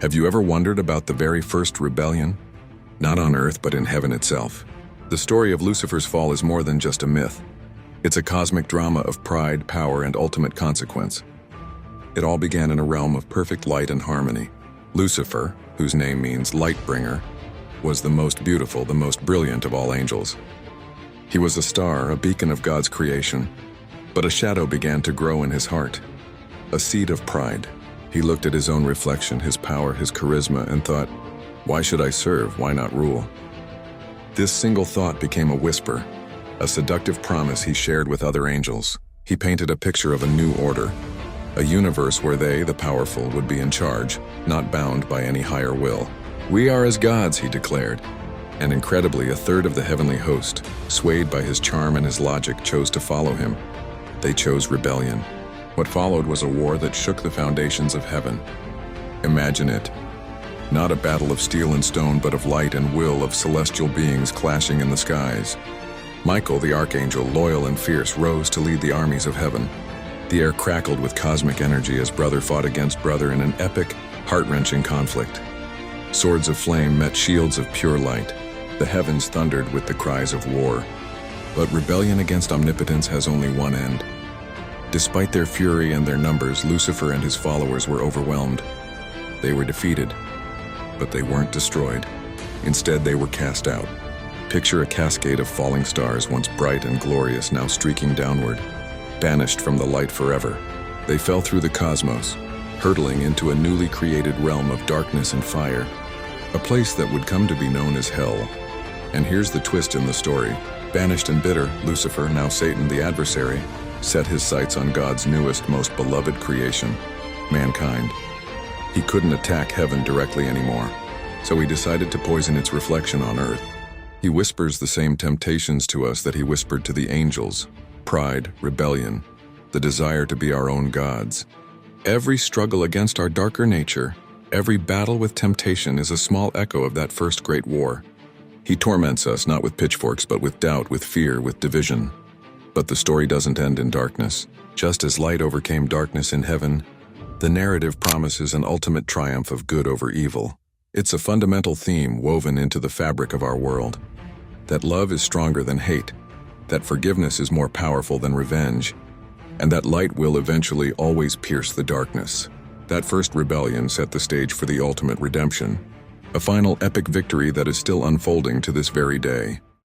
Have you ever wondered about the very first rebellion? Not on earth, but in heaven itself. The story of Lucifer's fall is more than just a myth. It's a cosmic drama of pride, power, and ultimate consequence. It all began in a realm of perfect light and harmony. Lucifer, whose name means light bringer, was the most beautiful, the most brilliant of all angels. He was a star, a beacon of God's creation. But a shadow began to grow in his heart, a seed of pride. He looked at his own reflection, his power, his charisma, and thought, "Why should I serve? Why not rule?" This single thought became a whisper, a seductive promise he shared with other angels. He painted a picture of a new order, a universe where they, the powerful, would be in charge, not bound by any higher will. "We are as gods," he declared. And incredibly, a third of the heavenly host, swayed by his charm and his logic, chose to follow him. They chose rebellion. What followed was a war that shook the foundations of heaven. Imagine it. Not a battle of steel and stone, but of light and will, of celestial beings clashing in the skies. Michael, the archangel, loyal and fierce, rose to lead the armies of heaven. The air crackled with cosmic energy as brother fought against brother in an epic, heart-wrenching conflict. Swords of flame met shields of pure light. The heavens thundered with the cries of war. But rebellion against omnipotence has only one end. Despite their fury and their numbers, Lucifer and his followers were overwhelmed. They were defeated, but they weren't destroyed. Instead, they were cast out. Picture a cascade of falling stars, once bright and glorious, now streaking downward, banished from the light forever. They fell through the cosmos, hurtling into a newly created realm of darkness and fire, a place that would come to be known as hell. And here's the twist in the story. Banished and bitter, Lucifer, now Satan the adversary, set his sights on God's newest, most beloved creation, mankind. He couldn't attack heaven directly anymore, so he decided to poison its reflection on earth. He whispers the same temptations to us that he whispered to the angels: pride, rebellion, the desire to be our own gods. Every struggle against our darker nature, every battle with temptation is a small echo of that first great war. He torments us not with pitchforks, but with doubt, with fear, with division. But the story doesn't end in darkness. Just as light overcame darkness in heaven, the narrative promises an ultimate triumph of good over evil. It's a fundamental theme woven into the fabric of our world. That love is stronger than hate, that forgiveness is more powerful than revenge, and that light will eventually always pierce the darkness. That first rebellion set the stage for the ultimate redemption, a final epic victory that is still unfolding to this very day.